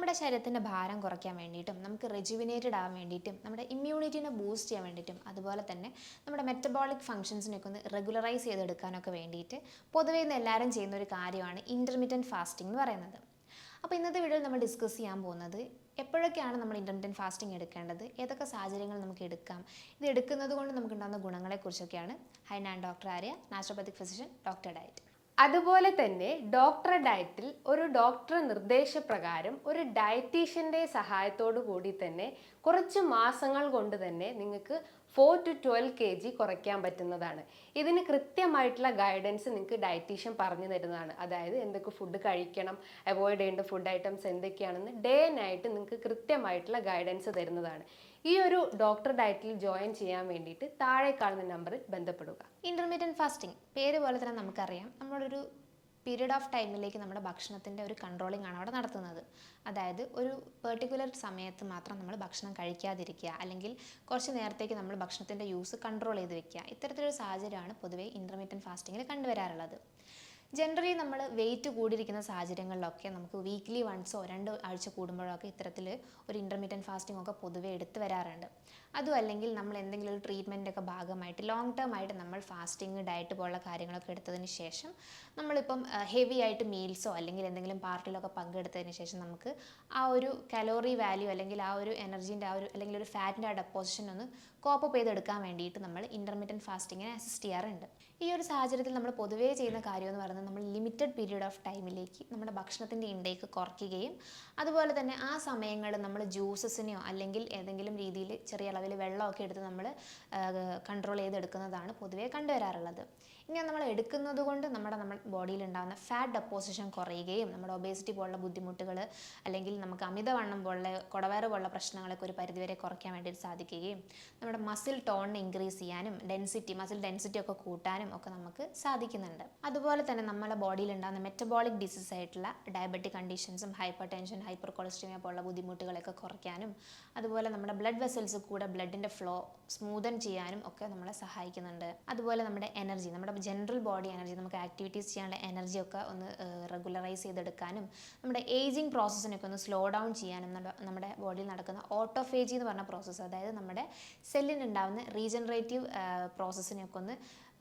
നമ്മുടെ ശരീരത്തിൻ്റെ ഭാരം കുറയ്ക്കാൻ വേണ്ടിയിട്ടും നമുക്ക് റെജുവിനേറ്റഡ് ആവാൻ വേണ്ടിയിട്ടും നമ്മുടെ ഇമ്മ്യൂണിറ്റീനെ ബൂസ്റ്റ് ചെയ്യാൻ വേണ്ടിയിട്ടും അതുപോലെ തന്നെ നമ്മുടെ മെറ്റബോളിക് ഫംഗ്ഷൻസിനൊക്കെ ഒന്ന് റെഗുലറൈസ് ചെയ്തെടുക്കാനൊക്കെ വേണ്ടിയിട്ട് പൊതുവേ ഇന്ന് എല്ലാവരും ചെയ്യുന്ന ഒരു കാര്യമാണ് ഇൻ്റർമീഡിയൻറ്റ് ഫാസ്റ്റിംഗ് എന്ന് പറയുന്നത്. അപ്പോൾ ഇന്നത്തെ വീഡിയോയിൽ നമ്മൾ ഡിസ്കസ് ചെയ്യാൻ പോകുന്നത് എപ്പോഴൊക്കെയാണ് നമ്മൾ ഇൻ്റർമീഡിയൻറ്റ് ഫാസ്റ്റിംഗ് എടുക്കേണ്ടത്, ഏതൊക്കെ സാഹചര്യങ്ങൾ നമുക്ക് എടുക്കാം, ഇത് എടുക്കുന്നത് കൊണ്ട് നമുക്കുണ്ടാകുന്ന ഗുണങ്ങളെക്കുറിച്ചൊക്കെയാണ്. ഹൈ, ഞാൻ doctor Arya, നാച്ചുറോപ്പത്തിക് physician, doctor diet. അതുപോലെ തന്നെ ഡോക്ടർ ഡയറ്റിൽ ഒരു ഡോക്ടർ നിർദ്ദേശപ്രകാരം ഒരു ഡയറ്റീഷ്യൻ്റെ സഹായത്തോടു കൂടി തന്നെ കുറച്ച് മാസങ്ങൾ കൊണ്ട് തന്നെ നിങ്ങൾക്ക് 4 to 12 kg കുറയ്ക്കാൻ പറ്റുന്നതാണ്. ഇതിന് കൃത്യമായിട്ടുള്ള ഗൈഡൻസ് നിങ്ങൾക്ക് ഡയറ്റീഷ്യൻ പറഞ്ഞു തരുന്നതാണ്. അതായത് എന്തൊക്കെ ഫുഡ് കഴിക്കണം, അവോയ്ഡ് ചെയ്യേണ്ട ഫുഡ് ഐറ്റംസ് എന്തൊക്കെയാണെന്ന് ഡേ നൈറ്റ് നിങ്ങൾക്ക് കൃത്യമായിട്ടുള്ള ഗൈഡൻസ് തരുന്നതാണ്. ഈ ഒരു ഡോക്ടർ ഡയറ്റിൽ ജോയിൻ ചെയ്യാൻ വേണ്ടിയിട്ട് താഴെ കാണുന്ന നമ്പറിൽ ബന്ധപ്പെടുക. ഇൻ്റർമീഡിയൻറ്റ് ഫാസ്റ്റിംഗ് പേര് പോലെ തന്നെ നമുക്കറിയാം, നമ്മളൊരു പീരീഡ് ഓഫ് ടൈമിലേക്ക് നമ്മുടെ ഭക്ഷണത്തിൻ്റെ ഒരു കൺട്രോളിംഗ് ആണ് അവിടെ നടത്തുന്നത്. അതായത് ഒരു പെർട്ടിക്കുലർ സമയത്ത് മാത്രം നമ്മൾ ഭക്ഷണം കഴിക്കാതിരിക്കുക, അല്ലെങ്കിൽ കുറച്ച് നേരത്തേക്ക് നമ്മൾ ഭക്ഷണത്തിൻ്റെ യൂസ് കൺട്രോൾ ചെയ്ത് വെക്കുക. ഇത്തരത്തിലൊരു സാഹചര്യമാണ് പൊതുവേ ഇൻ്റർമീഡിയൻറ്റ് ഫാസ്റ്റിങ്ങിൽ കണ്ടുവരാറുള്ളത്. ജനറലി നമ്മൾ വെയിറ്റ് കൂടിയിരിക്കുന്ന സാഹചര്യങ്ങളിലൊക്കെ നമുക്ക് വീക്ക്ലി വൺസോ 2 ആഴ്ച കൂടുമ്പോഴൊക്കെ ഇത്തരത്തിൽ ഒരു ഇൻ്റർമീഡിയൻറ്റ് ഫാസ്റ്റിംഗ് ഒക്കെ പൊതുവേ എടുത്ത് വരാറുണ്ട്. അതും അല്ലെങ്കിൽ നമ്മൾ എന്തെങ്കിലും ഒരു ട്രീറ്റ്മെൻറ്റൊക്കെ ഭാഗമായിട്ട് ലോങ് ടേം ആയിട്ട് നമ്മൾ ഫാസ്റ്റിംഗ് ഡയറ്റ് പോലുള്ള കാര്യങ്ങളൊക്കെ എടുത്തതിന് ശേഷം നമ്മളിപ്പം ഹെവി ആയിട്ട് മീൽസോ അല്ലെങ്കിൽ എന്തെങ്കിലും പാർട്ടിയിലൊക്കെ പങ്കെടുത്തതിന് ശേഷം നമുക്ക് ആ ഒരു കലോറി വാല്യൂ അല്ലെങ്കിൽ ആ ഒരു എനർജീൻ്റെ ആ ഒരു അല്ലെങ്കിൽ ഒരു ഫാറ്റിൻ്റെ ആ ഡെപ്പോസിഷൻ ഒന്ന് കോപ്പപ്പ് ചെയ്തെടുക്കാൻ വേണ്ടിയിട്ട് നമ്മൾ ഇൻ്റർമീഡിയൻറ്റ് ഫാസ്റ്റിങ്ങിനെ അസിസ്റ്റ് ചെയ്യാറുണ്ട്. ഈ ഒരു സാഹചര്യത്തിൽ നമ്മൾ പൊതുവേ ചെയ്യുന്ന കാര്യം എന്ന് പറയുന്നത് നമ്മൾ ലിമിറ്റഡ് പീരീഡ് ഓഫ് ടൈമിലേക്ക് നമ്മുടെ ഭക്ഷണത്തിൻ്റെ ഇൻടേക്ക് കുറയ്ക്കുകയും അതുപോലെ തന്നെ ആ സമയങ്ങളിൽ നമ്മൾ ജ്യൂസസിനെയോ അല്ലെങ്കിൽ ഏതെങ്കിലും രീതിയിൽ ചെറിയ അളവിൽ വെള്ളമൊക്കെ എടുത്ത് നമ്മൾ കൺട്രോൾ ചെയ്തെടുക്കുന്നതാണ് പൊതുവേ കണ്ടുവരാറുള്ളത്. ഇങ്ങനെ നമ്മൾ എടുക്കുന്നത് കൊണ്ട് നമ്മുടെ ബോഡിയിൽ ഉണ്ടാകുന്ന ഫാറ്റ് ഡെപ്പോസിഷൻ കുറയുകയും നമ്മുടെ ഒബേസിറ്റി പോലുള്ള ബുദ്ധിമുട്ടുകൾ അല്ലെങ്കിൽ നമുക്ക് അമിതവണ്ണം പോലുള്ള കുടവയറ് പോലുള്ള പ്രശ്നങ്ങളൊക്കെ ഒരു പരിധിവരെ കുറയ്ക്കാൻ വേണ്ടിയിട്ട് സാധിക്കുകയും നമ്മുടെ മസിൽ ടോണിനെ ഇൻക്രീസ് ചെയ്യാനും മസിൽ ഡെൻസിറ്റി ഒക്കെ കൂട്ടാനും ഒക്കെ നമുക്ക് സാധിക്കുന്നുണ്ട്. അതുപോലെ തന്നെ നമ്മുടെ ബോഡിയിൽ ഉണ്ടാകുന്ന മെറ്റബോളിക് ഡിസീസ് ആയിട്ടുള്ള ഡയബറ്റിക് കണ്ടീഷൻസും ഹൈപ്പർ ടെൻഷൻ, ഹൈപ്പർ കൊളസ്ട്രോമിയ പോലുള്ള ബുദ്ധിമുട്ടുകളൊക്കെ കുറയ്ക്കാനും അതുപോലെ നമ്മുടെ ബ്ലഡ് വെസൽസ് കൂടെ ബ്ലഡിൻ്റെ ഫ്ലോ സ്മൂതൻ ചെയ്യാനും ഒക്കെ നമ്മളെ സഹായിക്കുന്നുണ്ട്. അതുപോലെ നമ്മുടെ എനർജി, നമ്മുടെ ജനറൽ ബോഡി എനർജി, നമുക്ക് ആക്ടിവിറ്റീസ് ചെയ്യാനുള്ള എനർജിയൊക്കെ ഒന്ന് റെഗുലറൈസ് ചെയ്തെടുക്കാനും നമ്മുടെ ഏജിങ് പ്രോസസ്സിനൊക്കെ ഒന്ന് സ്ലോ ഡൗൺ ചെയ്യാനും നമ്മുടെ ബോഡിയിൽ നടക്കുന്ന ഓട്ടോഫേജി എന്ന് പറഞ്ഞ പ്രോസസ്സ്, അതായത് നമ്മുടെ സെല്ലിനുണ്ടാകുന്ന റീജനറേറ്റീവ് പ്രോസസ്സിനെയൊക്കെ ഒന്ന്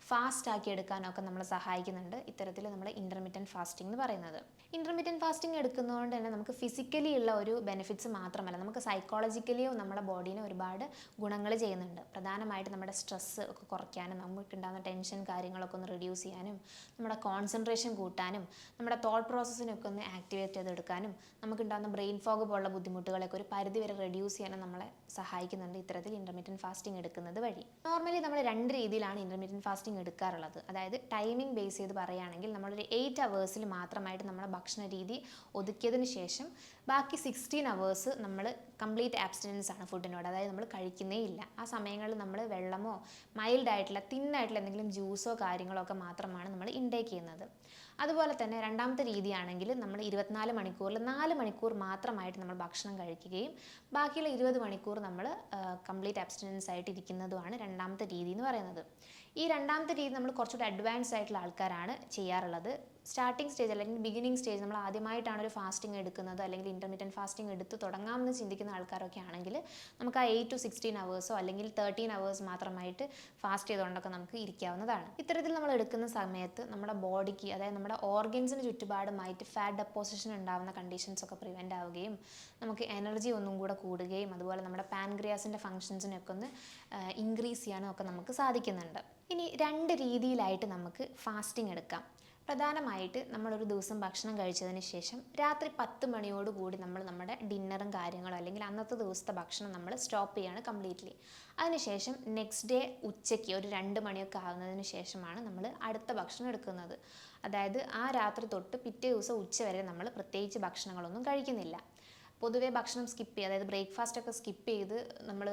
ഫാസ്റ്റ് ആക്കി എടുക്കാനൊക്കെ നമ്മളെ സഹായിക്കുന്നുണ്ട് ഇത്തരത്തിൽ നമ്മുടെ ഇൻ്റർമീഡിയൻറ്റ് ഫാസ്റ്റിംഗ് എന്ന് പറയുന്നത്. ഇൻ്റർമീഡിയൻറ്റ് ഫാസ്റ്റിംഗ് എടുക്കുന്നതുകൊണ്ട് തന്നെ നമുക്ക് ഫിസിക്കലി ഉള്ള ഒരു ബെനിഫിറ്റ്സ് മാത്രമല്ല, നമുക്ക് സൈക്കോളജിക്കലിയോ നമ്മുടെ ബോഡീനെ ഒരുപാട് ഗുണങ്ങൾ ചെയ്യുന്നുണ്ട്. പ്രധാനമായിട്ട് നമ്മുടെ സ്ട്രെസ്സ് ഒക്കെ കുറയ്ക്കാനും നമുക്കുണ്ടാകുന്ന ടെൻഷൻ കാര്യങ്ങളൊക്കെ ഒന്ന് റിഡ്യൂസ് ചെയ്യാനും നമ്മുടെ കോൺസെൻട്രേഷൻ കൂട്ടാനും നമ്മുടെ തോട്ട് പ്രോസസ്സിനൊക്കെ ഒന്ന് ആക്ടിവേറ്റ് ചെയ്തെടുക്കാനും നമുക്കുണ്ടാകുന്ന ബ്രെയിൻ ഫോഗ് പോലുള്ള ബുദ്ധിമുട്ടുകളൊക്കെ ഒരു പരിധി വരെ റെഡ്യൂസ് ചെയ്യാനും നമ്മളെ സഹായിക്കുന്നുണ്ട് ഇത്തരത്തിൽ ഇൻ്റർമീഡിയൻറ്റ് ഫാസ്റ്റിംഗ് എടുക്കുന്നത് വഴി. നോർമലി നമ്മൾ 2 രീതിയിലാണ് ഇൻ്റർമീഡിയൻറ്റ് ഫാസ്റ്റിംഗ് എടുക്കാറുള്ളത്. അതായത് ടൈമിംഗ് ബേസ് ചെയ്ത് പറയുകയാണെങ്കിൽ നമ്മളൊരു 8 hours മാത്രമായിട്ട് നമ്മുടെ ഭക്ഷണ രീതി ഒതുക്കിയതിന് ശേഷം ബാക്കി 16 hours നമ്മൾ കംപ്ലീറ്റ് ആബ്സ്റ്റിനൻസ് ആണ് ഫുഡിനോട്, അതായത് നമ്മൾ കഴിക്കുന്നേ ഇല്ല. ആ സമയങ്ങളിൽ നമ്മൾ വെള്ളമോ മൈൽഡ് ആയിട്ടുള്ള തിന്നായിട്ടുള്ള എന്തെങ്കിലും ജ്യൂസോ കാര്യങ്ങളോ ഒക്കെ മാത്രമാണ് നമ്മൾ ഇൻടേക്ക് ചെയ്യുന്നത്. അതുപോലെ തന്നെ രണ്ടാമത്തെ രീതിയാണെങ്കിൽ നമ്മൾ 24 മണിക്കൂറിൽ 4 മണിക്കൂർ മാത്രമായിട്ട് നമ്മൾ ഭക്ഷണം കഴിക്കുകയും ബാക്കിയുള്ള 20 മണിക്കൂർ നമ്മൾ കംപ്ലീറ്റ് ആബ്സ്റ്റിനൻസ് ആയിട്ട് ഇരിക്കുന്നതുമാണ് രണ്ടാമത്തെ രീതി എന്ന് പറയുന്നത്. ഈ രണ്ടാമത്തെ രീതി നമ്മൾ കുറച്ചുകൂടി അഡ്വാൻസ് ആയിട്ടുള്ള ആൾക്കാരാണ് ചെയ്യാറുള്ളത്. സ്റ്റാർട്ടിംഗ് സ്റ്റേജ് അല്ലെങ്കിൽ ബിഗിനിങ് സ്റ്റേജ് നമ്മൾ ആദ്യമായിട്ടാണ് ഒരു ഫാസ്റ്റിംഗ് എടുക്കുന്നത് അല്ലെങ്കിൽ ഇൻ്റർമീഡിയൻറ്റ് ഫാസ്റ്റിംഗ് എടുത്ത് തുടങ്ങാമെന്ന് ചിന്തിക്കുന്ന ആൾക്കാരൊക്കെ ആണെങ്കിൽ നമുക്ക് ആ 8 to 16 hours അല്ലെങ്കിൽ 13 hours മാത്രമായിട്ട് ഫാസ്റ്റ് ചെയ്തുകൊണ്ടൊക്കെ നമുക്ക് ഇരിക്കാവുന്നതാണ്. ഇത്തരത്തിൽ നമ്മൾ എടുക്കുന്ന സമയത്ത് നമ്മുടെ ബോഡിക്ക്, അതായത് നമ്മുടെ ഓർഗൻസിന് ചുറ്റുപാടുമായിട്ട് ഫാറ്റ് ഡെപ്പോസിഷൻ ഉണ്ടാകുന്ന കണ്ടീഷൻസ് ഒക്കെ പ്രിവെൻ്റ് ആവുകയും നമുക്ക് എനർജി ഒന്നും കൂടെ കൂടുകയും അതുപോലെ നമ്മുടെ പാൻക്രിയാസിൻ്റെ ഫങ്ഷൻസിനൊക്കെ ഒന്ന് ഇൻക്രീസ് ചെയ്യാനും ഒക്കെ നമുക്ക് സാധിക്കുന്നുണ്ട്. ഇനി 2 രീതിയിലായിട്ട് നമുക്ക് ഫാസ്റ്റിംഗ് എടുക്കാം. പ്രധാനമായിട്ട് നമ്മളൊരു ദിവസം ഭക്ഷണം കഴിച്ചതിന് ശേഷം രാത്രി 10 മണിയോടുകൂടി നമ്മൾ നമ്മുടെ ഡിന്നറും കാര്യങ്ങളും അല്ലെങ്കിൽ അന്നത്തെ ദിവസത്തെ ഭക്ഷണം നമ്മൾ സ്റ്റോപ്പ് ചെയ്യാണ് കംപ്ലീറ്റ്ലി. അതിനുശേഷം നെക്സ്റ്റ് ഡേ ഉച്ചയ്ക്ക് ഒരു 2 മണിയൊക്കെ ആകുന്നതിന് ശേഷമാണ് നമ്മൾ അടുത്ത ഭക്ഷണം എടുക്കുന്നത്. അതായത് ആ രാത്രി തൊട്ട് പിറ്റേ ദിവസം ഉച്ച വരെ നമ്മൾ പ്രത്യേകിച്ച് ഭക്ഷണങ്ങളൊന്നും കഴിക്കുന്നില്ല. പൊതുവേ ഭക്ഷണം സ്കിപ്പ് ചെയ്യുക, അതായത് ബ്രേക്ക്ഫാസ്റ്റ് ഒക്കെ സ്കിപ്പ് ചെയ്ത് നമ്മൾ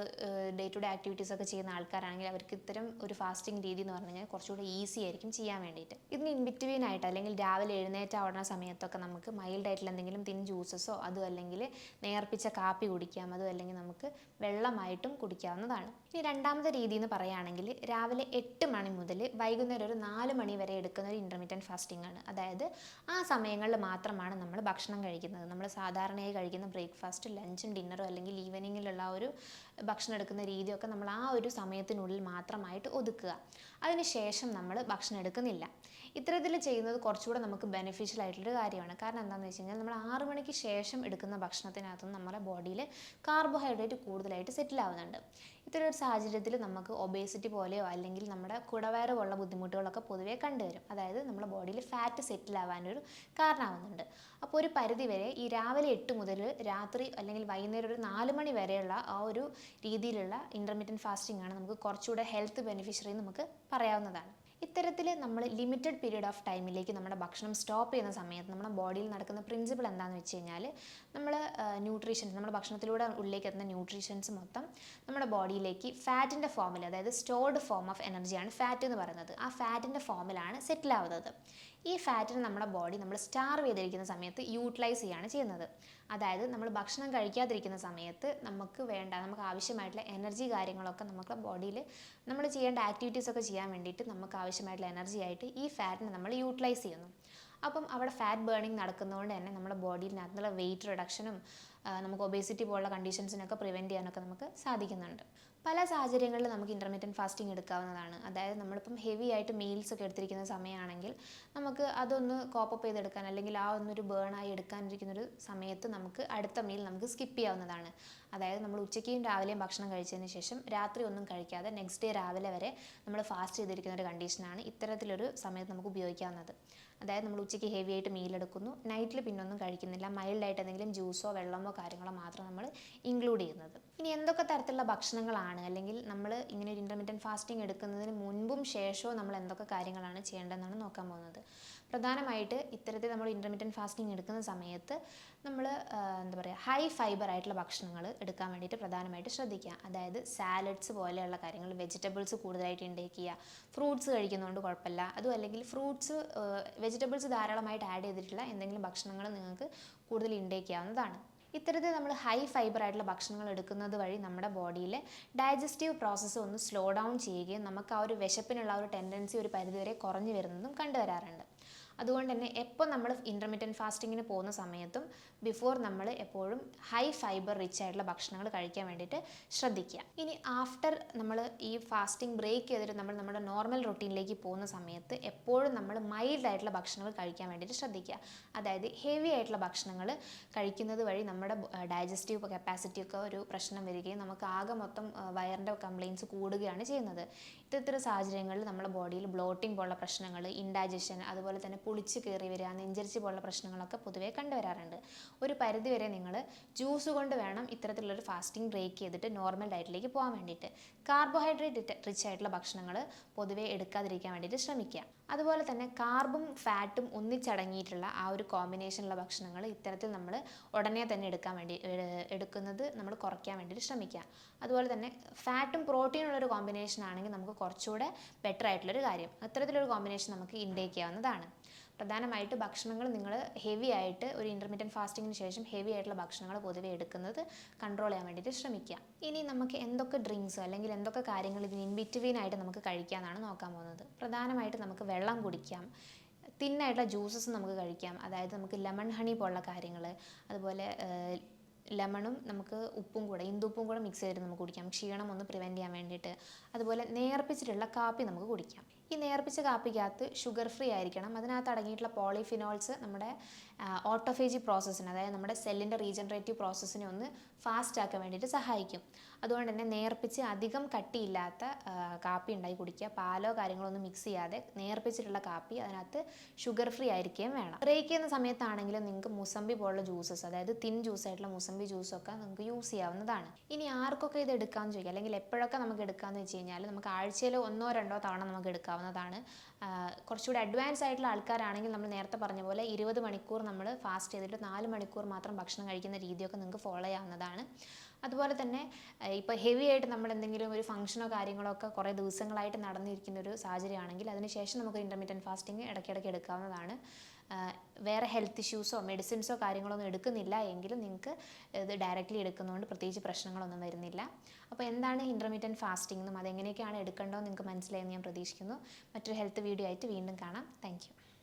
ഡേ ടു ഡേ ആക്ടിവിറ്റീസ് ഒക്കെ ചെയ്യുന്ന ആൾക്കാരാണെങ്കിൽ അവർക്ക് ഇത്തരം ഒരു ഫാസ്റ്റിംഗ് രീതി എന്ന് പറഞ്ഞു കഴിഞ്ഞാൽ കുറച്ചുകൂടി ഈസി ആയിരിക്കും ചെയ്യാൻ വേണ്ടിയിട്ട്. ഇതിന് ഇൻബിറ്റ്വീൻ ആയിട്ട് അല്ലെങ്കിൽ രാവിലെ എഴുന്നേറ്റ് ആവുന്ന സമയത്തൊക്കെ നമുക്ക് മൈൽഡ് ആയിട്ടുള്ള എന്തെങ്കിലും തിൻ ജ്യൂസസോ അതും അല്ലെങ്കിൽ നേർപ്പിച്ച കാപ്പി കുടിക്കാം, അതും അല്ലെങ്കിൽ നമുക്ക് വെള്ളമായിട്ടും കുടിക്കാവുന്നതാണ്. ഇനി രണ്ടാമത്തെ രീതി എന്ന് പറയുകയാണെങ്കിൽ രാവിലെ 8 മണി മുതൽ വൈകുന്നേരം ഒരു 4 മണി വരെ എടുക്കുന്ന ഒരു ഇൻ്റർമീഡിയൻറ്റ് ഫാസ്റ്റിംഗ് ആണ്. അതായത് ആ സമയങ്ങളിൽ മാത്രമാണ് നമ്മൾ ഭക്ഷണം കഴിക്കുന്നത്. നമ്മൾ സാധാരണയായി കഴിക്കുന്ന ബ്രേക്ക്ഫാസ്റ്റ്, ലഞ്ചും ഡിന്നറും അല്ലെങ്കിൽ ഈവനിങ്ങിലുള്ള ഒരു ഭക്ഷണം എടുക്കുന്ന രീതിയൊക്കെ നമ്മൾ ആ ഒരു സമയത്തിനുള്ളിൽ മാത്രമായിട്ട് ഒതുക്കുക. അതിനുശേഷം നമ്മൾ ഭക്ഷണം എടുക്കുന്നില്ല. ഇത്തരത്തിൽ ചെയ്യുന്നത് കുറച്ചുകൂടെ നമുക്ക് ബെനിഫിഷ്യൽ ആയിട്ടുള്ളൊരു കാര്യമാണ്. കാരണം എന്താണെന്ന് വെച്ച് കഴിഞ്ഞാൽ നമ്മൾ 6 മണിക്ക് ശേഷം എടുക്കുന്ന ഭക്ഷണത്തിനകത്തും നമ്മുടെ ബോഡിയിൽ കാർബോഹൈഡ്രേറ്റ് കൂടുതലായിട്ട് സെറ്റിൽ ആവുന്നുണ്ട്. ഇത്തരം ഒരു സാഹചര്യത്തിൽ നമുക്ക് ഒബേസിറ്റി പോലെയോ അല്ലെങ്കിൽ നമ്മുടെ കുടവയറ് പോലുള്ള ബുദ്ധിമുട്ടുകളൊക്കെ പൊതുവേ കണ്ടുവരും. അതായത് നമ്മുടെ ബോഡിയിൽ ഫാറ്റ് സെറ്റിൽ ആവാനൊരു കാരണമാവുന്നുണ്ട്. അപ്പോൾ ഒരു പരിധിവരെ ഈ രാവിലെ 8 മുതൽ രാത്രി അല്ലെങ്കിൽ വൈകുന്നേരം ഒരു 4 മണി വരെയുള്ള ആ ഒരു രീതിയിലുള്ള ഇൻ്റർമീഡിയറ്റ് ഫാസ്റ്റിംഗ് ആണ് നമുക്ക് കുറച്ചുകൂടെ ഹെൽത്ത് ബെനിഫിഷ്യറി നമുക്ക് പറയാവുന്നതാണ്. ഇത്തരത്തിൽ നമ്മൾ ലിമിറ്റഡ് പീരീഡ് ഓഫ് ടൈമിലേക്ക് നമ്മുടെ ഭക്ഷണം സ്റ്റോപ്പ് ചെയ്യുന്ന സമയത്ത് നമ്മുടെ ബോഡിയിൽ നടക്കുന്ന പ്രിൻസിപ്പിൾ എന്താണെന്ന് വെച്ച് കഴിഞ്ഞാൽ നമ്മൾ ന്യൂട്രീഷൻസ്, നമ്മുടെ ഭക്ഷണത്തിലൂടെ ഉള്ളിലേക്ക് എത്തുന്ന ന്യൂട്രീഷൻസ് മൊത്തം നമ്മുടെ ബോഡിയിലേക്ക് ഫാറ്റിൻ്റെ ഫോമിൽ, അതായത് സ്റ്റോർഡ് ഫോം ഓഫ് എനർജിയാണ് ഫാറ്റ് എന്ന് പറയുന്നത്, ആ ഫാറ്റിൻ്റെ ഫോമിലാണ് സെറ്റിൽ ആവുന്നത്. ഈ ഫാറ്റിന് നമ്മുടെ ബോഡി നമ്മൾ സ്റ്റാർവ് ചെയ്തിരിക്കുന്ന സമയത്ത് യൂട്ടിലൈസ് ചെയ്യുകയാണ് ചെയ്യുന്നത്. അതായത് നമ്മൾ ഭക്ഷണം കഴിക്കാതിരിക്കുന്ന സമയത്ത് നമുക്ക് ആവശ്യമായിട്ടുള്ള എനർജി കാര്യങ്ങളൊക്കെ നമുക്ക് ബോഡിയിൽ നമ്മൾ ചെയ്യേണ്ട ആക്ടിവിറ്റീസ് ഒക്കെ ചെയ്യാൻ വേണ്ടിയിട്ട് നമുക്ക് ആവശ്യമായിട്ടുള്ള എനർജി ആയിട്ട് ഈ ഫാറ്റിനെ നമ്മൾ യൂട്ടിലൈസ് ചെയ്യുന്നു. അപ്പം അവിടെ ഫാറ്റ് ബേണിംഗ് നടക്കുന്നതുകൊണ്ട് തന്നെ നമ്മുടെ ബോഡിയിനകത്തുള്ള വെയിറ്റ് റിഡക്ഷനും നമുക്ക് ഒബേസിറ്റി പോലുള്ള കണ്ടീഷൻസിനൊക്കെ പ്രിവെൻറ്റ് ചെയ്യാനൊക്കെ നമുക്ക് സാധിക്കുന്നുണ്ട്. പല സാഹചര്യങ്ങളിൽ നമുക്ക് ഇൻ്റർമീഡിയറ്റ് ഫാസ്റ്റിംഗ് എടുക്കാവുന്നതാണ്. അതായത് നമ്മളിപ്പം ഹെവി ആയിട്ട് മീൽസ് ഒക്കെ എടുത്തിരിക്കുന്ന സമയമാണെങ്കിൽ നമുക്ക് അതൊന്ന് കോപ്പപ്പ് ചെയ്തെടുക്കാൻ അല്ലെങ്കിൽ ആ ഒന്നൊരു ബേണായി എടുക്കാനിരിക്കുന്നൊരു സമയത്ത് നമുക്ക് അടുത്ത മീൽ നമുക്ക് സ്കിപ്പ് ചെയ്യാവുന്നതാണ്. അതായത് നമ്മൾ ഉച്ചയ്ക്കും രാവിലെയും ഭക്ഷണം കഴിച്ചതിന് ശേഷം രാത്രി ഒന്നും കഴിക്കാതെ നെക്സ്റ്റ് ഡേ രാവിലെ വരെ നമ്മൾ ഫാസ്റ്റ് ചെയ്തിരിക്കുന്ന ഒരു കണ്ടീഷനാണ് ഇത്തരത്തിലൊരു സമയത്ത് നമുക്ക് ഉപയോഗിക്കാവുന്നത്. അതായത് നമ്മൾ ഉച്ചയ്ക്ക് ഹെവി ആയിട്ട് മീൽ എടുക്കുന്നു, നൈറ്റിൽ പിന്നൊന്നും കഴിക്കുന്നില്ല, മൈൽഡായിട്ട് എന്തെങ്കിലും ജ്യൂസോ വെള്ളമോ കാര്യങ്ങളോ മാത്രം നമ്മൾ ഇൻക്ലൂഡ് ചെയ്യുന്നത്. ഇനി എന്തൊക്കെ തരത്തിലുള്ള ഭക്ഷണങ്ങളാണ് അല്ലെങ്കിൽ നമ്മൾ ഇങ്ങനെ ഒരു ഇൻ്റർമീഡിയറ്റ് ഫാസ്റ്റിംഗ് എടുക്കുന്നതിന് മുൻപും ശേഷവും നമ്മൾ എന്തൊക്കെ കാര്യങ്ങളാണ് ചെയ്യേണ്ടതെന്നാണ് നോക്കാൻ പോകുന്നത്. പ്രധാനമായിട്ട് ഇത്തരത്തിൽ നമ്മൾ ഇൻ്റർമീഡിയറ്റ് ഫാസ്റ്റിംഗ് എടുക്കുന്ന സമയത്ത് നമ്മൾ ഹൈ ഫൈബർ ആയിട്ടുള്ള ഭക്ഷണങ്ങൾ എടുക്കാൻ വേണ്ടിയിട്ട് പ്രധാനമായിട്ട് ശ്രദ്ധിക്കുക. അതായത് സാലഡ്സ് പോലെയുള്ള കാര്യങ്ങൾ, വെജിറ്റബിൾസ് കൂടുതലായിട്ട് ഇൻടേക്ക് ചെയ്യുക. ഫ്രൂട്ട്സ് കഴിക്കുന്നതുകൊണ്ട് കുഴപ്പമില്ല. അതും അല്ലെങ്കിൽ ഫ്രൂട്ട്സ് വെജിറ്റബിൾസ് ധാരാളമായിട്ട് ആഡ് ചെയ്തിട്ടുള്ള എന്തെങ്കിലും ഭക്ഷണങ്ങൾ നിങ്ങൾക്ക് കൂടുതൽ ഇൻടേക്ക് ചെയ്യാവുന്നതാണ്. ഇത്തരത്തിൽ നമ്മൾ ഹൈ ഫൈബർ ആയിട്ടുള്ള ഭക്ഷണങ്ങൾ എടുക്കുന്നത് വഴി നമ്മുടെ ബോഡിയിലെ ഡൈജസ്റ്റീവ് പ്രോസസ്സ് ഒന്ന് സ്ലോ ഡൗൺ ചെയ്യുകയും നമുക്ക് ആ ഒരു വിശപ്പിനുള്ള ഒരു ടെൻഡൻസി ഒരു പരിധിവരെ കുറഞ്ഞു വരുന്നതും കണ്ടുവരാറുണ്ട്. അതുകൊണ്ട് തന്നെ എപ്പോൾ നമ്മൾ ഇൻ്റർമീഡിയറ്റ് ഫാസ്റ്റിങ്ങിന് പോകുന്ന സമയത്തും ബിഫോർ നമ്മൾ എപ്പോഴും ഹൈ ഫൈബർ റിച്ച് ആയിട്ടുള്ള ഭക്ഷണങ്ങൾ കഴിക്കാൻ വേണ്ടിയിട്ട് ശ്രദ്ധിക്കുക. ഇനി ആഫ്റ്റർ നമ്മൾ ഈ ഫാസ്റ്റിംഗ് ബ്രേക്ക് ചെയ്തിട്ട് നമ്മൾ നമ്മുടെ നോർമൽ റൊട്ടീനിലേക്ക് പോകുന്ന സമയത്ത് എപ്പോഴും നമ്മൾ മൈൽഡ് ആയിട്ടുള്ള ഭക്ഷണങ്ങൾ കഴിക്കാൻ വേണ്ടിയിട്ട് ശ്രദ്ധിക്കുക. അതായത് ഹെവി ആയിട്ടുള്ള ഭക്ഷണങ്ങൾ കഴിക്കുന്നത് വഴി നമ്മുടെ ഡൈജസ്റ്റീവ് കപ്പാസിറ്റിയൊക്കെ ഒരു പ്രശ്നം വരികയും നമുക്ക് ആകെ മൊത്തം വയറിൻ്റെ കംപ്ലയിൻറ്റ്സ് കൂടുകയാണ് ചെയ്യുന്നത്. ഇത്തരത്തിലുള്ള സാഹചര്യങ്ങളിൽ നമ്മുടെ ബോഡിയിൽ ബ്ലോട്ടിംഗ് പോലുള്ള പ്രശ്നങ്ങൾ, ഇൻഡൈജഷൻ, അതുപോലെ തന്നെ പുളിച്ച് കയറി വരിക, നെഞ്ചരിച്ച് പോലുള്ള പ്രശ്നങ്ങളൊക്കെ പൊതുവേ കണ്ടുവരാറുണ്ട്. ഒരു പരിധിവരെ നിങ്ങൾ ജ്യൂസ് കൊണ്ട് വേണം ഇത്തരത്തിലുള്ളൊരു ഫാസ്റ്റിംഗ് ബ്രേക്ക് ചെയ്തിട്ട് നോർമൽ ഡയറ്റിലേക്ക് പോകാൻ വേണ്ടിയിട്ട്. കാർബോഹൈഡ്രേറ്റ് റിച്ച് ആയിട്ടുള്ള ഭക്ഷണങ്ങൾ പൊതുവേ എടുക്കാതിരിക്കാൻ വേണ്ടിയിട്ട് ശ്രമിക്കുക. അതുപോലെ തന്നെ കാർബും ഫാറ്റും ഒന്നിച്ചടങ്ങിയിട്ടുള്ള ആ ഒരു കോമ്പിനേഷനുള്ള ഭക്ഷണങ്ങൾ ഇത്തരത്തിൽ നമ്മൾ ഉടനെ തന്നെ എടുക്കുന്നത് നമ്മൾ കുറയ്ക്കാൻ വേണ്ടിയിട്ട് ശ്രമിക്കുക. അതുപോലെ തന്നെ ഫാറ്റും പ്രോട്ടീനുള്ളൊരു കോമ്പിനേഷൻ ആണെങ്കിൽ നമുക്ക് കുറച്ചുകൂടെ ബെറ്റർ ആയിട്ടുള്ളൊരു കാര്യം. അത്തരത്തിലൊരു കോമ്പിനേഷൻ നമുക്ക് ഇൻടേക്ക് ചെയ്യാവുന്നതാണ്. പ്രധാനമായിട്ട് ഭക്ഷണങ്ങൾ നിങ്ങൾ ഹെവി ആയിട്ട് ഒരു ഇൻ്റർമീഡിയറ്റ് ഫാസ്റ്റിങ്ങിന് ശേഷം ഹെവി ആയിട്ടുള്ള ഭക്ഷണങ്ങൾ പൊതുവെ എടുക്കുന്നത് കൺട്രോൾ ചെയ്യാൻ വേണ്ടിയിട്ട് ശ്രമിക്കുക. ഇനി നമുക്ക് എന്തൊക്കെ ഡ്രിങ്ക്സ് അല്ലെങ്കിൽ എന്തൊക്കെ കാര്യങ്ങൾ ഇതിന് ഇൻ ബിറ്റ്വീൻ ആയിട്ട് നമുക്ക് കഴിക്കാമെന്നാണ് നോക്കാൻ പോകുന്നത്. പ്രധാനമായിട്ട് നമുക്ക് വെള്ളം കുടിക്കാം, തിന്നായിട്ടുള്ള ജ്യൂസസ് നമുക്ക് കഴിക്കാം. അതായത് നമുക്ക് ലെമൺ ഹണി പോലുള്ള കാര്യങ്ങൾ, അതുപോലെ ലെമണും നമുക്ക് ഉപ്പും കൂടെ ഇന്ദുപ്പും കൂടെ മിക്സ് ചെയ്തിട്ട് നമുക്ക് കുടിക്കാം, ക്ഷീണം ഒന്ന് പ്രിവെൻറ്റ് ചെയ്യാൻ വേണ്ടിയിട്ട്. അതുപോലെ നേർപ്പിച്ചിട്ടുള്ള കാപ്പി നമുക്ക് കുടിക്കാം. ഈ നേർപ്പിച്ച കാപ്പിക്കകത്ത് ഷുഗർ ഫ്രീ ആയിരിക്കണം. അതിനകത്ത് അടങ്ങിയിട്ടുള്ള പോളിഫിനോൾസ് നമ്മുടെ ഓട്ടോഫേജി പ്രോസസ്സിന്, അതായത് നമ്മുടെ സെല്ലിൻ്റെ റീജനറേറ്റീവ് പ്രോസസ്സിനെ ഒന്ന് ഫാസ്റ്റ് ആക്കാൻ വേണ്ടിയിട്ട് സഹായിക്കും. അതുകൊണ്ട് തന്നെ നേർപ്പിച്ച് അധികം കട്ടിയില്ലാത്ത കാപ്പി ഉണ്ടാക്കി കുടിക്കുക. പാലോ കാര്യങ്ങളോ ഒന്നും മിക്സ് ചെയ്യാതെ നേർപ്പിച്ചിട്ടുള്ള കാപ്പി, അതിനകത്ത് ഷുഗർ ഫ്രീ ആയിരിക്കുകയും വേണം. ബ്രേക്ക് ചെയ്യുന്ന സമയത്താണെങ്കിലും നിങ്ങൾക്ക് മുസമ്പി പോലുള്ള ജ്യൂസസ്, അതായത് തിൻ ജ്യൂസായിട്ടുള്ള മുസമ്പി ജ്യൂസൊക്കെ നമുക്ക് യൂസ് ചെയ്യാവുന്നതാണ്. ഇനി ആർക്കൊക്കെ ഇത് എടുക്കാമെന്ന് ചോദിക്കുക, അല്ലെങ്കിൽ എപ്പോഴൊക്കെ നമുക്ക് എടുക്കാമെന്ന് വെച്ച് കഴിഞ്ഞാൽ നമുക്ക് ആഴ്ചയിൽ 1-2 തവണ നമുക്ക് എടുക്കാവുന്നതാണ്. കുറച്ചുകൂടി അഡ്വാൻസ് ആയിട്ടുള്ള ആൾക്കാരാണെങ്കിൽ നമ്മൾ നേരത്തെ പറഞ്ഞ പോലെ 20 മണിക്കൂർ നമ്മൾ ഫാസ്റ്റ് ചെയ്തിട്ട് 4 മണിക്കൂർ മാത്രം ഭക്ഷണം കഴിക്കുന്ന രീതിയൊക്കെ നിങ്ങൾക്ക് ഫോളോ ചെയ്യാവുന്നതാണ്. അതുപോലെ തന്നെ ഇപ്പോൾ ഹെവി ആയിട്ട് നമ്മൾ എന്തെങ്കിലും ഒരു ഫംഗ്ഷനോ കാര്യങ്ങളോ ഒക്കെ കുറേ ദിവസങ്ങളായിട്ട് നടന്നിരിക്കുന്ന ഒരു സാഹചര്യമാണെങ്കിൽ അതിനുശേഷം നമുക്ക് ഇൻ്റർമീഡിയറ്റ് ഫാസ്റ്റിംഗ് ഇടയ്ക്കിടയ്ക്ക് എടുക്കാവുന്നതാണ്. വേറെ ഹെൽത്ത് ഇഷ്യൂസോ മെഡിസിൻസോ കാര്യങ്ങളോ ഒന്നും എടുക്കുന്നില്ല എങ്കിലും നിങ്ങൾക്ക് ഇത് ഡയറക്റ്റ്ലി എടുക്കുന്നതുകൊണ്ട് പ്രത്യേകിച്ച് പ്രശ്നങ്ങളൊന്നും വരുന്നില്ല. അപ്പോൾ എന്താണ് ഇൻ്റർമീഡിയറ്റ് ഫാസ്റ്റിംഗ് എന്നും അതെങ്ങനെയൊക്കെയാണ് എടുക്കേണ്ടതെന്ന് നിങ്ങൾക്ക് മനസ്സിലായെന്ന് ഞാൻ പ്രതീക്ഷിക്കുന്നു. മറ്റൊരു ഹെൽത്ത് വീഡിയോ ആയിട്ട് വീണ്ടും കാണാം. Thank you.